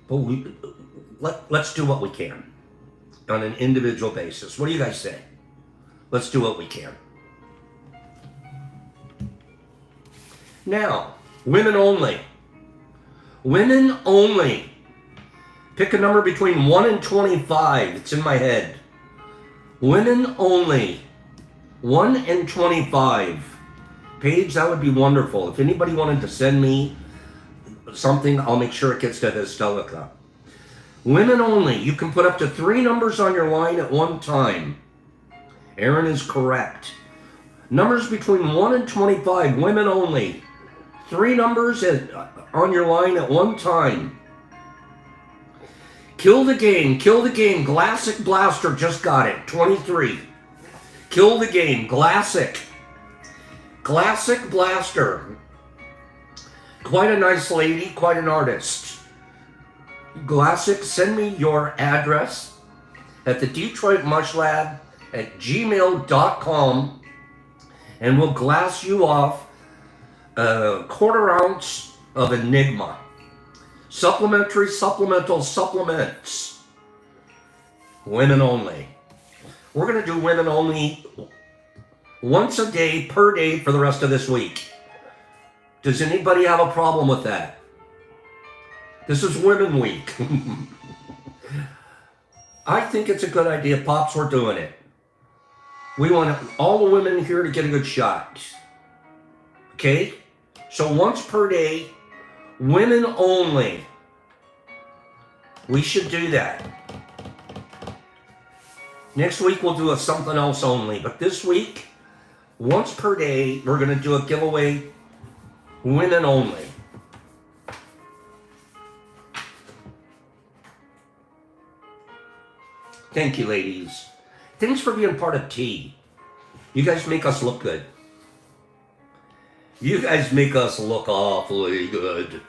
S1: But let's do what we can on an individual basis. What do you guys say? Let's do what we can. Now, women only. Women only. Pick a number between 1 and 25. It's in my head. Women only. 1 and 25. Paige, that would be wonderful. If anybody wanted to send me something, I'll make sure it gets to Hystelica. Women only. You can put up to 3 numbers on your line at one time. Aaron is correct. Numbers between 1 and 25. Women only. 3 numbers on your line at one time. Kill the game. Kill the game. Classic Blaster just got it. 23. Kill the game. Classic. Classic Blaster. Quite a nice lady. Quite an artist. Classic, send me your address at the Detroit Mush Lab at gmail.com and we'll glass you off a 1/4 ounce of Enigma. Supplemental supplements. Women only. We're going to do women only once a day, per day for the rest of this week. Does anybody have a problem with that? This is Women Week. I think it's a good idea, Pops, we're doing it. We want all the women here to get a good shot. Okay? So once per day, women only. We should do that. Next week we'll do a something else only. But this week, once per day, we're going to do a giveaway, women only. Thank you, ladies. Thanks for being part of T. You guys make us look good. You guys make us look awfully good.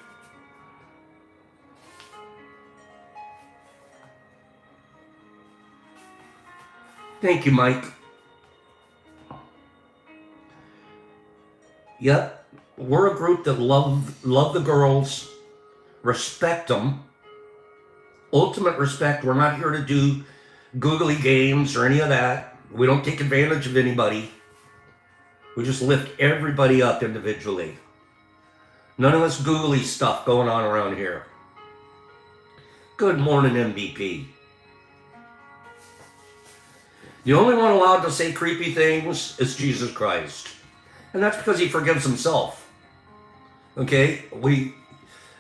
S1: Thank you, Mike. Yep, we're a group that love the girls, respect them. Ultimate respect. We're not here to do googly games or any of that. We don't take advantage of anybody. We just lift everybody up individually. None of this googly stuff going on around here. Good morning, MVP. The only one allowed to say creepy things is Jesus Christ. And that's because he forgives himself. Okay?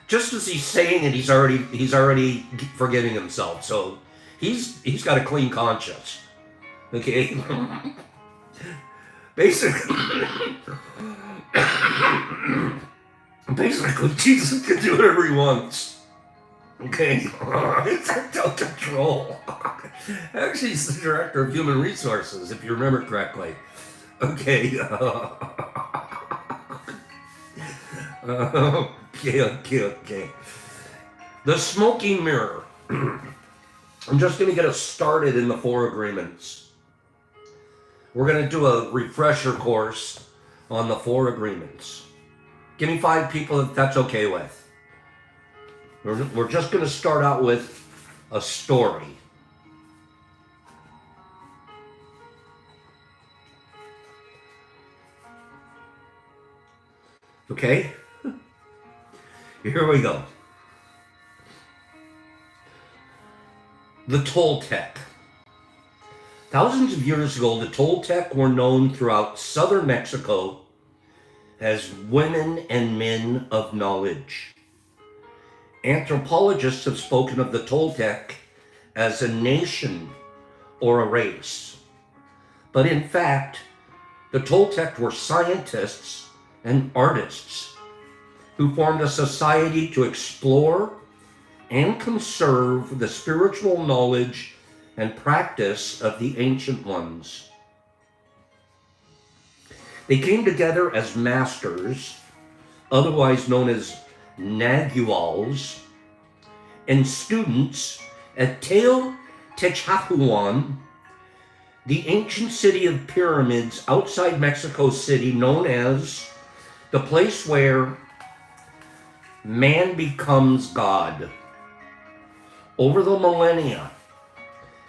S1: Just as he's saying it, he's already forgiving himself. So he's got a clean conscience. Okay? Basically, Jesus can do whatever he wants. Okay? It's out of control. Actually, he's the director of human resources, if you remember correctly. Okay. Okay. The smoking mirror. I'm just going to get us started in the 4 agreements. We're going to do a refresher course on the 4 agreements. Give me 5 people if that's okay with. We're just going to start out with a story. Okay? Here we go. The Toltec. Thousands of years ago, the Toltec were known throughout southern Mexico as women and men of knowledge. Anthropologists have spoken of the Toltec as a nation or a race. But in fact, The Toltec were scientists and artists who formed a society to explore and conserve the spiritual knowledge and practice of the ancient ones. They came together as masters, otherwise known as naguals, and students at Teotihuacan, the ancient city of pyramids outside Mexico City, known as the place where man becomes God. Over the millennia,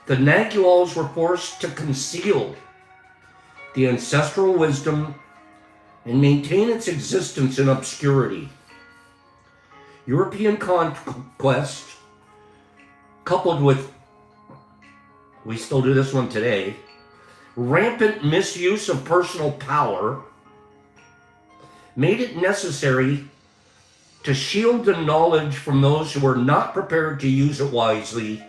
S1: the naguals were forced to conceal the ancestral wisdom and maintain its existence in obscurity. European conquest, coupled with, we still do this one today, rampant misuse of personal power, made it necessary to shield the knowledge from those who were not prepared to use it wisely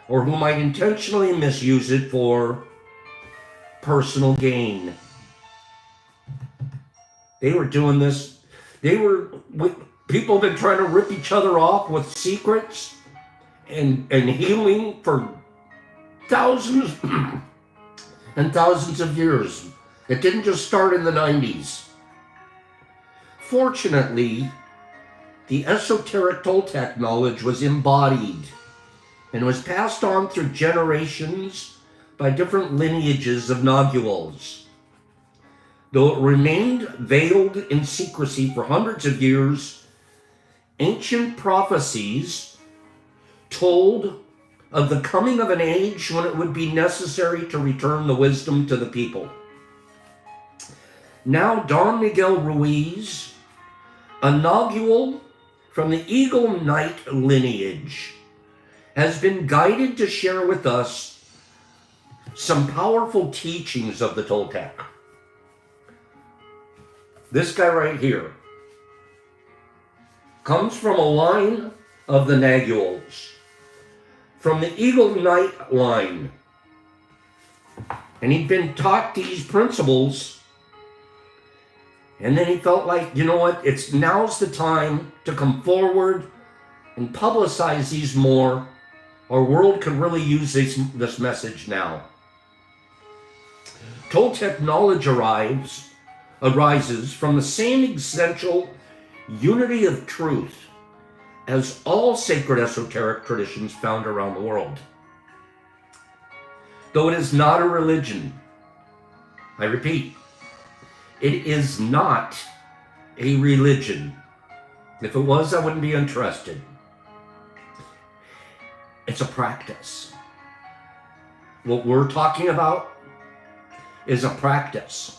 S1: or who might intentionally misuse it for personal gain. They were doing this. People have been trying to rip each other off with secrets and healing for thousands and thousands of years. It didn't just start in the 90s. Fortunately, the esoteric Toltec knowledge was embodied and was passed on through generations by different lineages of naguals. Though it remained veiled in secrecy for hundreds of years, ancient prophecies told of the coming of an age when it would be necessary to return the wisdom to the people. Now, Don Miguel Ruiz, a nagual from the Eagle Knight lineage, has been guided to share with us some powerful teachings of the Toltec. This guy right here comes from a line of the naguals, from the Eagle Knight line. And he'd been taught these principles, and then he felt like, you know what, now's the time to come forward and publicize these more. Our world could really use this message now. Toltec knowledge arises from the same essential unity of truth as all sacred esoteric traditions found around the world. Though it is not a religion, I repeat, it is not a religion. If it was, I wouldn't be interested. It's a practice. What we're talking about is a practice,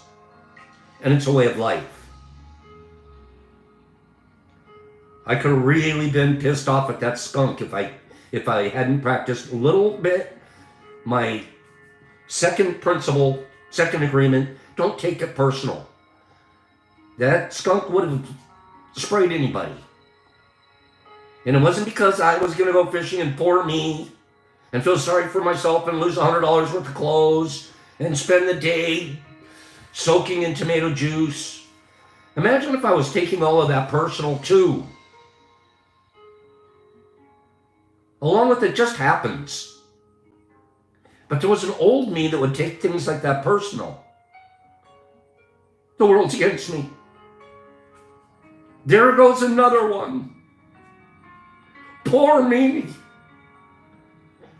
S1: and it's a way of life. I could have really been pissed off at that skunk if I hadn't practiced a little bit. My second principle, second agreement, don't take it personal. That skunk would have sprayed anybody. And it wasn't because I was going to go fishing and poor me and feel sorry for myself and lose $100 worth of clothes and spend the day soaking in tomato juice. Imagine if I was taking all of that personal too. Along with it just happens. But there was an old me that would take things like that personal. The world's against me. There goes another one. Poor me.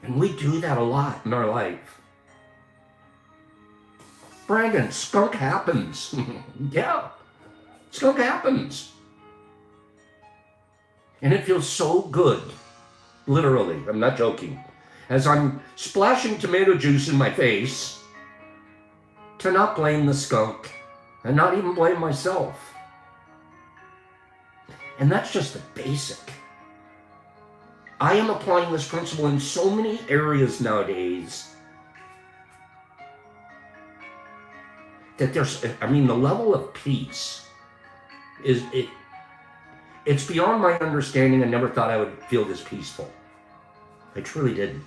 S1: And we do that a lot in our life. Brandon, skunk happens. Yeah, skunk happens. And it feels so good. Literally, I'm not joking. As I'm splashing tomato juice in my face, to not blame the skunk and not even blame myself. And that's just the basic. I am applying this principle in so many areas nowadays that the level of peace it's beyond my understanding. I never thought I would feel this peaceful. I truly didn't.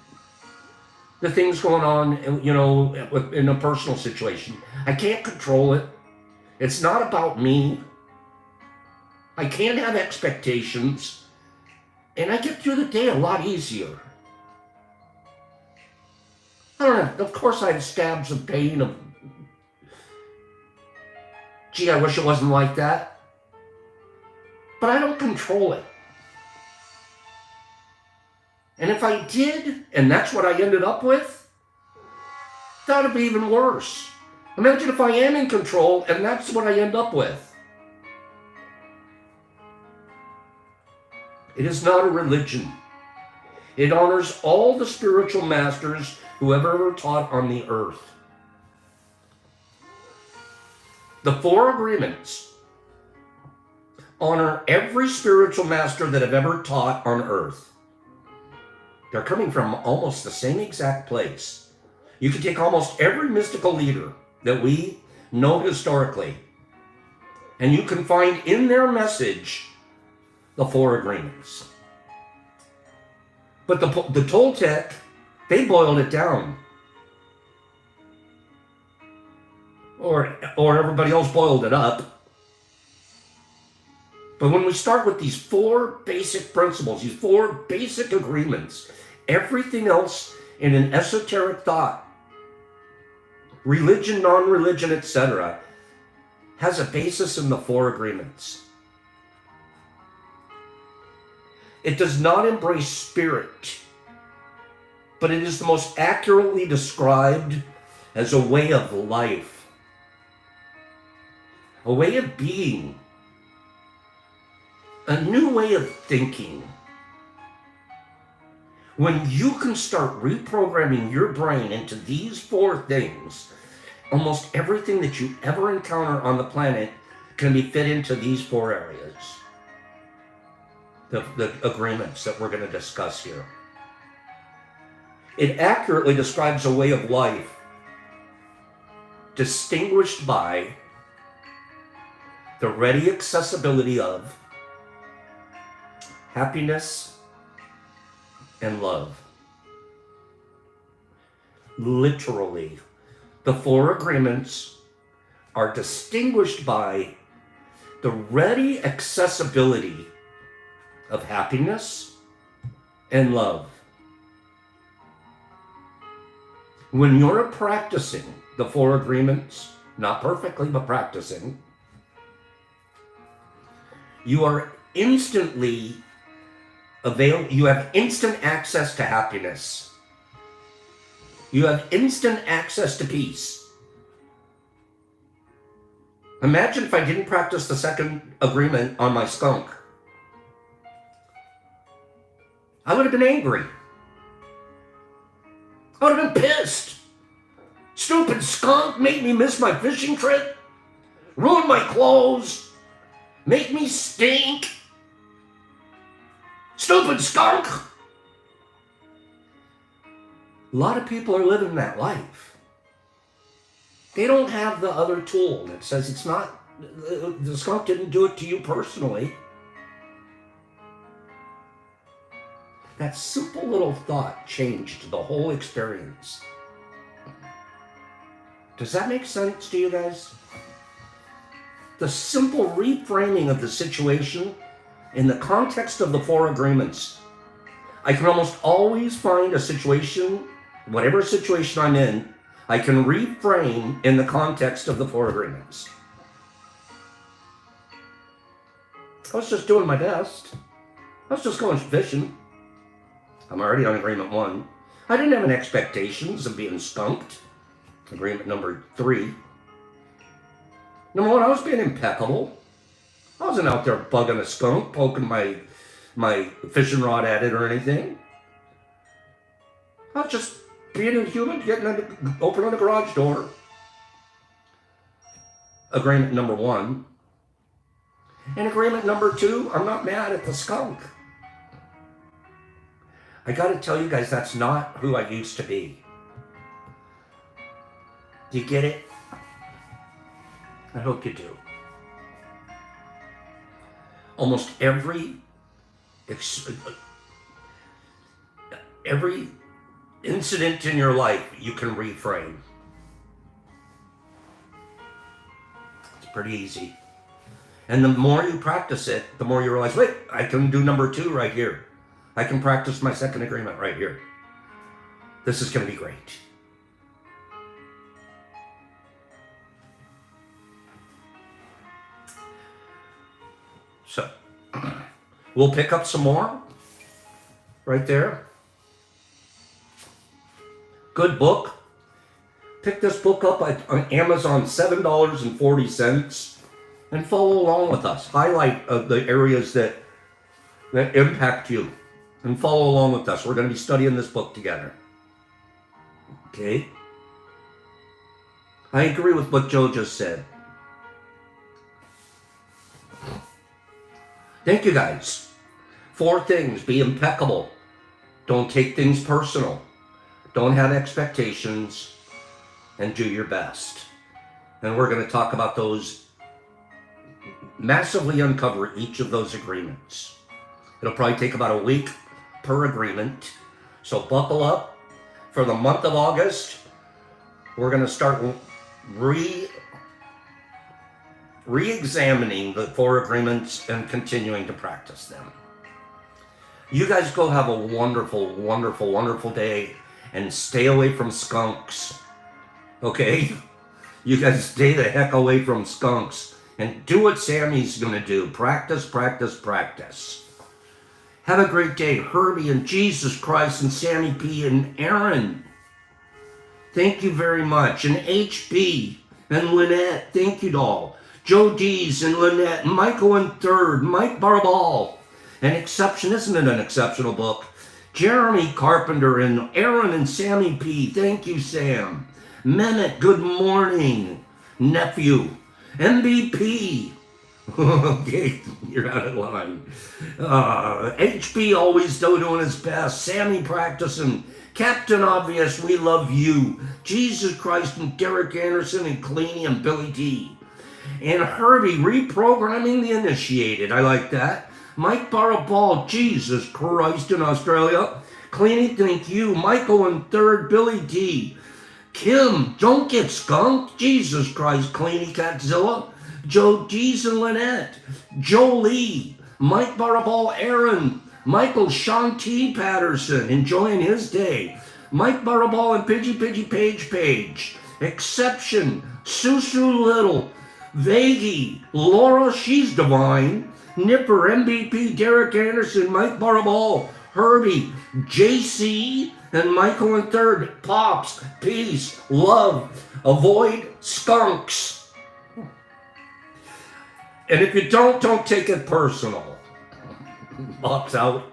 S1: the things going on, you know, in a personal situation. I can't control it. It's not about me. I can't have expectations. And I get through the day a lot easier. I don't know. Of course I have stabs of pain of, gee, I wish it wasn't like that. But I don't control it. And if I did, and that's what I ended up with, that would be even worse. Imagine if I am in control and that's what I end up with. It is not a religion. It honors all the spiritual masters who have ever taught on the earth. The Four Agreements honor every spiritual master that have ever taught on earth. They're coming from almost the same exact place. You can take almost every mystical leader that we know historically, and you can find in their message the Four Agreements. But the Toltec, they boiled it down. Or everybody else boiled it up. But when we start with these four basic principles, these four basic agreements, everything else in an esoteric thought, religion, non-religion, etc., has a basis in the Four Agreements. It does not embrace spirit, but it is the most accurately described as a way of life, a way of being, a new way of thinking. When you can start reprogramming your brain into these four things, almost everything that you ever encounter on the planet can be fit into these four areas. The agreements that we're going to discuss here. It accurately describes a way of life distinguished by the ready accessibility of happiness and love. Literally, the Four Agreements are distinguished by the ready accessibility of happiness and love. When you're practicing the Four Agreements, not perfectly, but practicing, you are instantly you have instant access to happiness. You have instant access to peace. Imagine if I didn't practice the second agreement on my skunk. I would have been angry. I would have been pissed. Stupid skunk made me miss my fishing trip, ruined my clothes, make me stink. Stupid skunk. A lot of people are living that life. They don't have the other tool that says it's not, the skunk didn't do it to you personally. That simple little thought changed the whole experience. Does that make sense to you guys? The simple reframing of the situation in the context of the Four Agreements. I can almost always find a situation, whatever situation I'm in, I can reframe in the context of the Four Agreements. I was just doing my best. I was just going fishing. I'm already on agreement 1. I didn't have any expectations of being skunked. Agreement number 3. Number 1, I was being impeccable. I wasn't out there bugging a skunk, poking my fishing rod at it or anything. I was just being a human, opening the garage door. Agreement number 1. And agreement number 2, I'm not mad at the skunk. I got to tell you guys, that's not who I used to be. Do you get it? I hope you do. Almost every incident in your life you can reframe. It's pretty easy. And the more you practice it, the more you realize, wait, I can do number 2 right here. I can practice my second agreement right here. This is going to be great. So, we'll pick up some more right there. Good book. Pick this book up on Amazon, $7.40, and follow along with us. Highlight the areas that impact you, and follow along with us. We're going to be studying this book together. Okay? I agree with what Joe just said. Thank you, guys. 4 things. Be impeccable. Don't take things personal. Don't have expectations. And do your best. And we're going to talk about those, massively uncover each of those agreements. It'll probably take about a week per agreement. So buckle up. For the month of August, we're going to start re-examining the 4 agreements and continuing to practice them. You guys go have a wonderful, wonderful, wonderful day, and stay away from skunks. Okay? You guys stay the heck away from skunks and do what Sammy's going to do. Practice, practice, practice. Have a great day. Herbie and Jesus Christ and Sammy P and Aaron. Thank you very much. And HB and Lynette. Thank you all. Joe Dees and Lynette, and Michael and Third, Mike Barball. An exception, isn't it an exceptional book? Jeremy Carpenter and Aaron and Sammy P. Thank you, Sam. Mehmet, good morning. Nephew. MVP. Okay, you're out of line. HB always doing his best. Sammy practicing. Captain Obvious, we love you. Jesus Christ and Derek Anderson and Cleany and Billy D. And Herbie, reprogramming the initiated. I like that. Mike Baraball, Jesus Christ in Australia. Cleany, thank you. Michael and Third, Billy D. Kim, don't get skunked. Jesus Christ, Cleany Catzilla. Joe Dees and Lynette. Jolie. Mike Baraball, Aaron. Michael Sean T. Patterson, enjoying his day. Mike Baraball and Pidgey Page. Exception. Susu Little. Vaggie, Laura, she's divine. Nipper, MVP, Derek Anderson, Mike Baraball, Herbie, JC, and Michael and Third. Pops, peace, love, avoid skunks. And if you don't take it personal. Pops out.